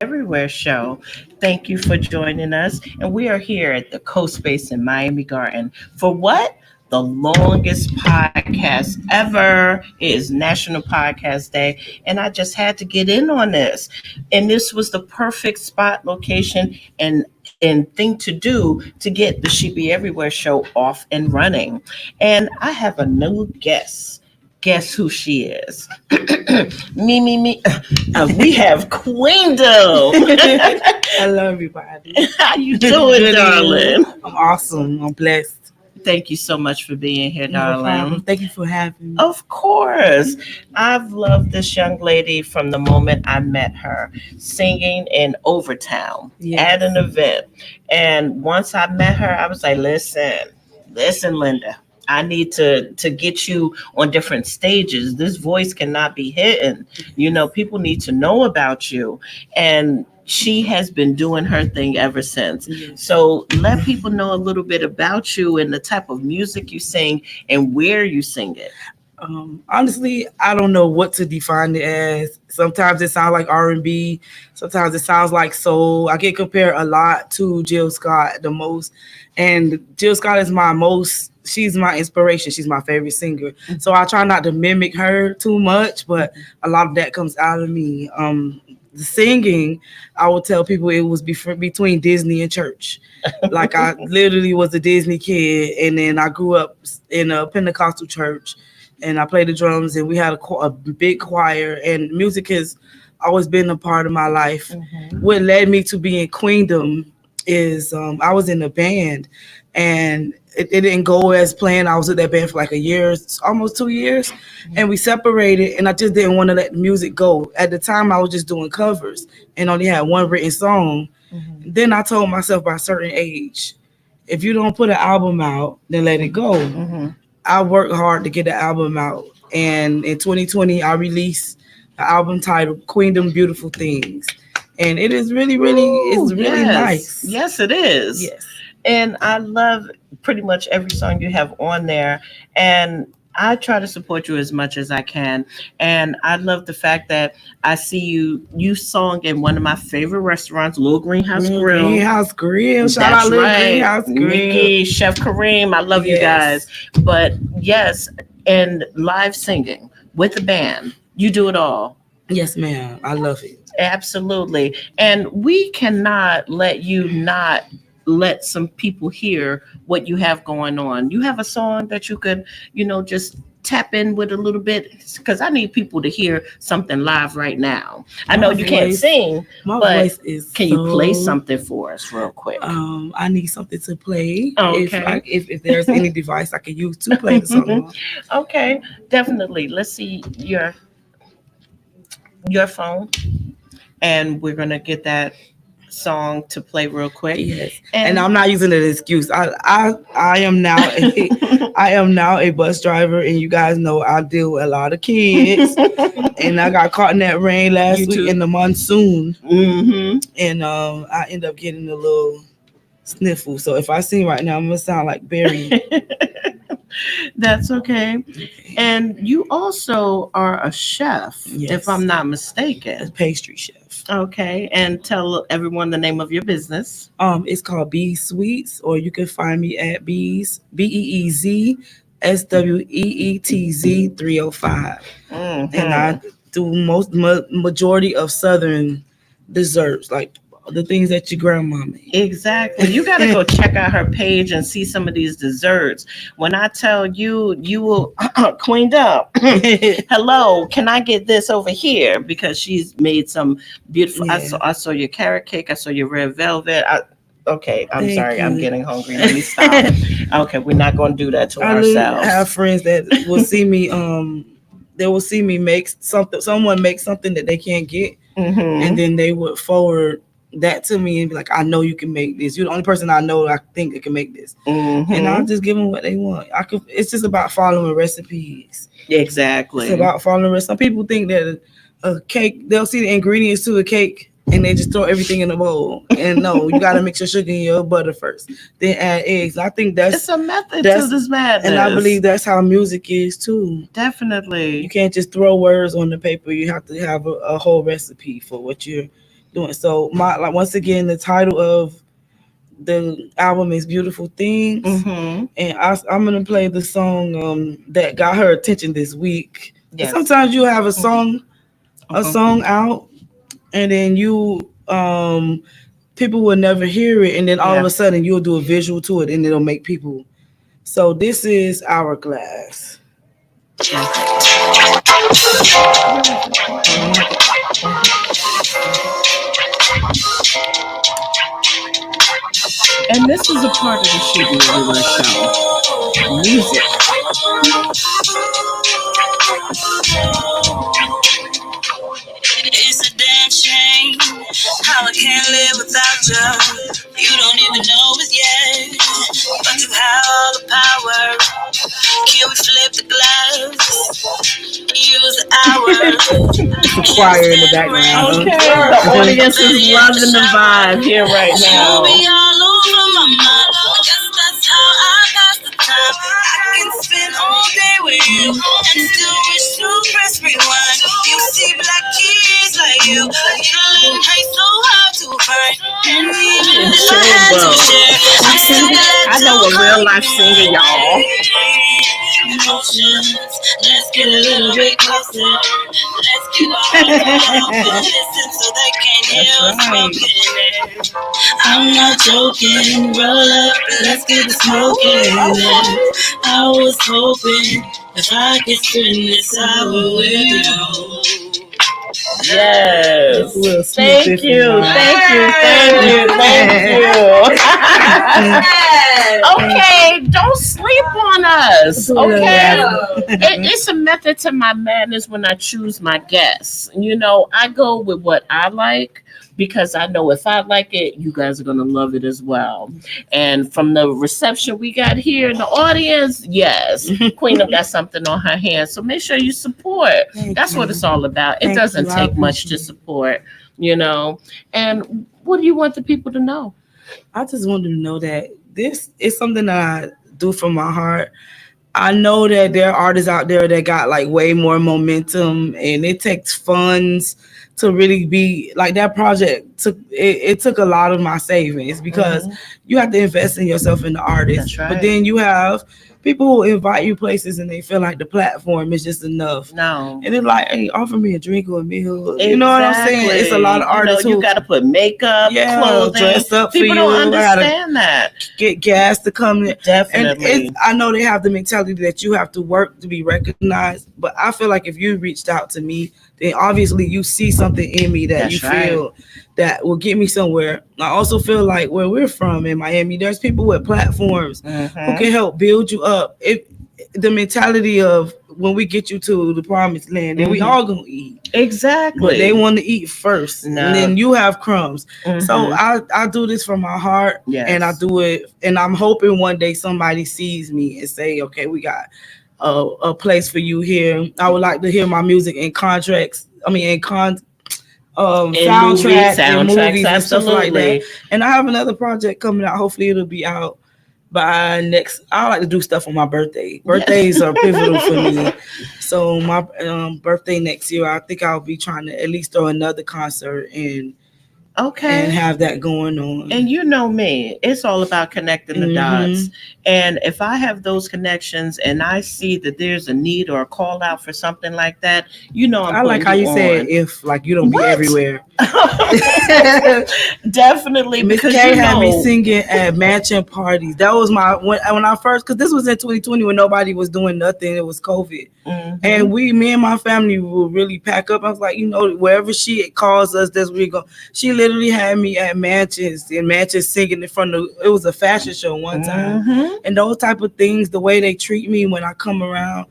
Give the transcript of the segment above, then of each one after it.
Everywhere Show. Thank you for joining us. And we are here at the Coast Space in Miami Garden for what? The longest podcast ever. It is National Podcast Day. And I just had to get in on this. And this was the perfect spot, location, and thing to do to get the She Be Everywhere show off and running. And I have a new guest. Guess who she is? Me. We have Queendom. Hello, everybody. How you doing, darling? I'm awesome. I'm blessed. Thank you so much for being here, No darling. problem. Thank you for having me. Of course. I've loved this young lady from the moment I met her singing in Overtown at an event. And once I met her, I was like, listen, Linda. I need to get you on different stages. This voice cannot be hidden. People need to know about you. And she has been doing her thing ever since. Yes. So let people know a little bit about you and the type of music you sing and where you sing it. Honestly, I don't know what to define it as. Sometimes it sounds like R&B. Sometimes it sounds like soul. I get compared a lot to Jill Scott the most. And Jill Scott is she's my inspiration. She's my favorite singer. So I try not to mimic her too much, but a lot of that comes out of me. The singing, I would tell people it was between Disney and church. Like I literally was a Disney kid, and then I grew up in a Pentecostal church, and I played the drums, and we had a big choir, and music has always been a part of my life. Mm-hmm. What led me to being Queendom is I was in a band, and it didn't go as planned. I was with that band for like a year, almost 2 years, and we separated, and I just didn't want to let the music go. At the time, I was just doing covers and only had one written song. Mm-hmm. Then I told myself by a certain age, if you don't put an album out, then let it go. Mm-hmm. I worked hard to get the album out, and in 2020, I released the album titled Queendom Beautiful Things, and it is really nice. Yes, it is. Yes. And I love pretty much every song you have on there. And I try to support you as much as I can. And I love the fact that I see you sung in one of my favorite restaurants, Little Greenhouse Grill. Greenhouse Grill. Shout out Little Greenhouse Grill. Mickey, Chef Kareem. I love you guys. But yes, and live singing with the band. You do it all. Yes, ma'am. I love it. Absolutely. And we cannot let you not let some people hear what you have going on. You have a song that you could, just tap in with a little bit, because I need people to hear something live right now. I know you can't sing, but voice is can you play something for us real quick? I need something to play. Okay. If there's any device I can use to play the song. Okay, definitely. Let's see your phone, and we're gonna get that song to play real quick. Yes. And I'm not using it as an excuse. I am now I am now a bus driver, and you guys know I deal with a lot of kids. And I got caught in that rain last week in the monsoon. Mm-hmm. And I end up getting a little sniffle. So if I sing right now, I'm gonna sound like Barry. That's okay. And you also are a chef, if I'm not mistaken. A pastry chef. Okay. And tell everyone the name of your business. It's called Bees Sweets, or you can find me at Bees, BEEZ SWEETZ 305. Mm-hmm. And I do majority of Southern desserts, like the things that your grandma made. Exactly. You got to go check out her page and see some of these desserts. When I tell you, you will cleaned up. Hello, can I get this over here? Because she's made some beautiful. Yeah. I saw your carrot cake. I saw your red velvet. Okay, I'm sorry. I'm getting hungry. Let me stop. Okay, we're not going to do that to ourselves. I have friends that will see me. They will see me make something. Someone make something that they can't get, and then they would forward that to me and be like, I know you can make this. You're the only person I know I think that can make this. And I'll just give them what they want. It's just about following recipes. Exactly. It's about following recipes. Some people think that a cake, they'll see the ingredients to a cake and they just throw everything in a bowl. And no, you got to mix your sugar and your butter first, then add eggs. I think it's a method to this madness. And I believe that's how music is too. Definitely. You can't just throw words on the paper. You have to have a whole recipe for what you're doing. So my like once again, the title of the album is Beautiful Things, Mm-hmm. and I'm gonna play the song that got her attention this week. And Yes. sometimes you have a Uh-huh. song out, and then people will never hear it, and then all of Yeah. a sudden you'll do a visual to it, and it'll make people. So this is Hourglass. And this is a part of the Shebeeverywhere Show. Music. It's a damn shame how I can't live without you. You don't even know it yet, but you have all the power. Can we flip the glass? Use the hours. The choir in the background. Okay, the audience is loving the vibe here right now. You'll be all over my mind. I guess that's how I pass the time. I can spend all day with you and still wish to press rewind. You see black keys like you, feeling hate so hard to find. And even if I had to share, I'm still glad I know a real life singer, y'all. emotions. Let's get a little bit closer. Let's keep our hearts open. Listen so they can't hear us spoken. I'm not joking. Roll up, let's get the smoking. I was hoping if I could spend this hour with you. Yes. Will Smith Thank if you. you want. Thank you. Thank you. Thank you. Okay, don't sleep on us. Okay. It's a method to my madness when I choose my guests. You know, I go with what I like because I know if I like it, you guys are going to love it as well. And from the reception we got here in the audience, yes, Queen have got something on her hands. So make sure you support. That's what it's all about. It doesn't take much to support, you know. And what do you want the people to know? I just want them to know that this is something that I do from my heart. I know that there are artists out there that got like way more momentum, and it takes funds to really be like that project took it took a lot of my savings because you have to invest in yourself in the artist. That's right. But then you have people who invite you places and they feel like the platform is just enough. No. And it's like, hey, offer me a drink or a meal. You know what I'm saying? It's a lot of artists you who got to put makeup, clothing, dress up people for you. don't understand that. Get gas to come in. Definitely. And I know they have the mentality that you have to work to be recognized, but I feel like if you reached out to me, then obviously you see something in me that you feel that will get me somewhere. I also feel like where we're from in Miami, there's people with platforms who can help build you up. The mentality of when we get you to the promised land, then we all gonna eat. Exactly. But they want to eat first, and then you have crumbs. So I do this from my heart, and I do it, and I'm hoping one day somebody sees me and say, okay, we got a place for you here. I would like to hear my music in contracts. I mean, in soundtracks and movies and stuff like that. And I have another project coming out. Hopefully, it'll be out by next. I like to do stuff on my birthday. Birthdays are pivotal for me. So my birthday next year, I think I'll be trying to at least throw another concert and have that going on. And you know me, it's all about connecting the dots. And if I have those connections and I see that there's a need or a call out for something like that, you know, I like how you said if like you don't be everywhere. Definitely. Miss K had me singing at mansion parties. That was my when I first, because this was in 2020 when nobody was doing nothing. It was COVID. And me and my family would really pack up. I was like, you know, wherever she calls us, that's where we go. She literally had me at mansions singing in front of, it was a fashion show one time. And those type of things, the way they treat me when I come around,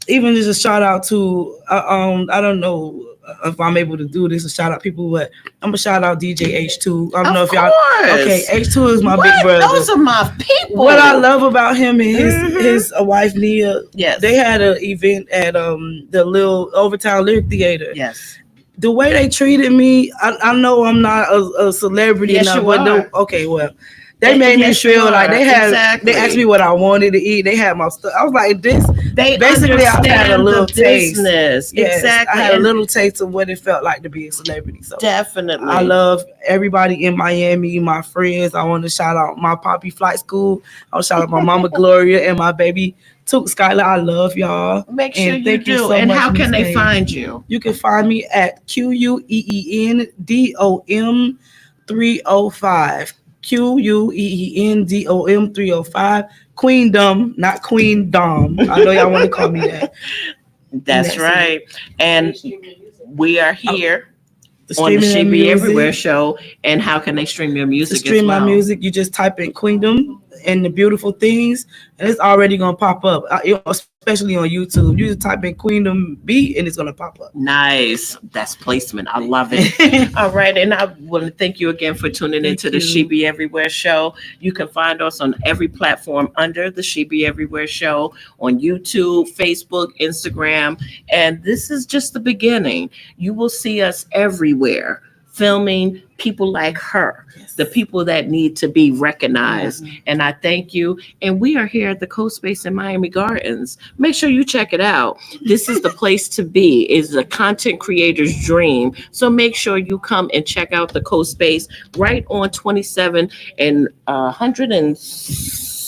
even just a shout out to, I don't know if I'm able to do this, a shout out people, but I'm gonna shout out DJ H2. I don't know if y'all, okay, H2 is my big brother. Those are my people. What I love about him and his wife Nia, they had an event at the little Overtown Lyric Theater. The way they treated me, I know I'm not a celebrity enough, but they made me feel like they asked me what I wanted to eat. They had my stuff. I was like, They basically I've had a understand little the taste. business. Yes, Exactly. I had a And little taste of what it felt like to be a celebrity. So definitely. I love everybody in Miami, my friends. I want to shout out my Poppy Flight School. I want to shout out my mama Gloria and my baby Took Skylar. I love y'all. Make sure And you thank you do. so And much, how can Miss they Kay. find you? You can find me at QUEENDOM 305. QUEENDOM 305. Queendom, not Queendom. I know y'all want to call me that. That's right. And we are here The on the streaming She Be Everywhere music. show. And how can they stream your To music as stream my well? music, you just type in Queendom and the beautiful things, and it's already gonna pop up. Especially on YouTube, you just type in Queendom beat, and it's gonna pop up. Nice. That's placement. I love it. All right. And I want to thank you again for tuning into the She Be Everywhere show. You can find us on every platform under the She Be Everywhere show on YouTube, Facebook, Instagram. And this is just the beginning. You will see us everywhere filming people like her, the people that need to be recognized. And I thank you. And we are here at the Coast Space in Miami Gardens. Make sure you check it out. This is the place to be. It's a content creator's dream. So make sure you come and check out the Coast Space right on 27 and 100 and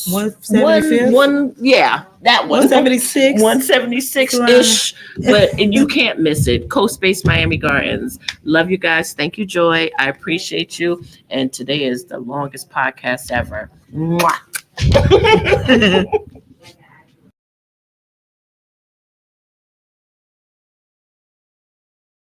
175th? Yeah, that one. 176. 176-ish. But and you can't miss it. Coast Space Miami Gardens. Love you guys. Thank you, Joy. I appreciate you. And today is the longest podcast ever. Mwah.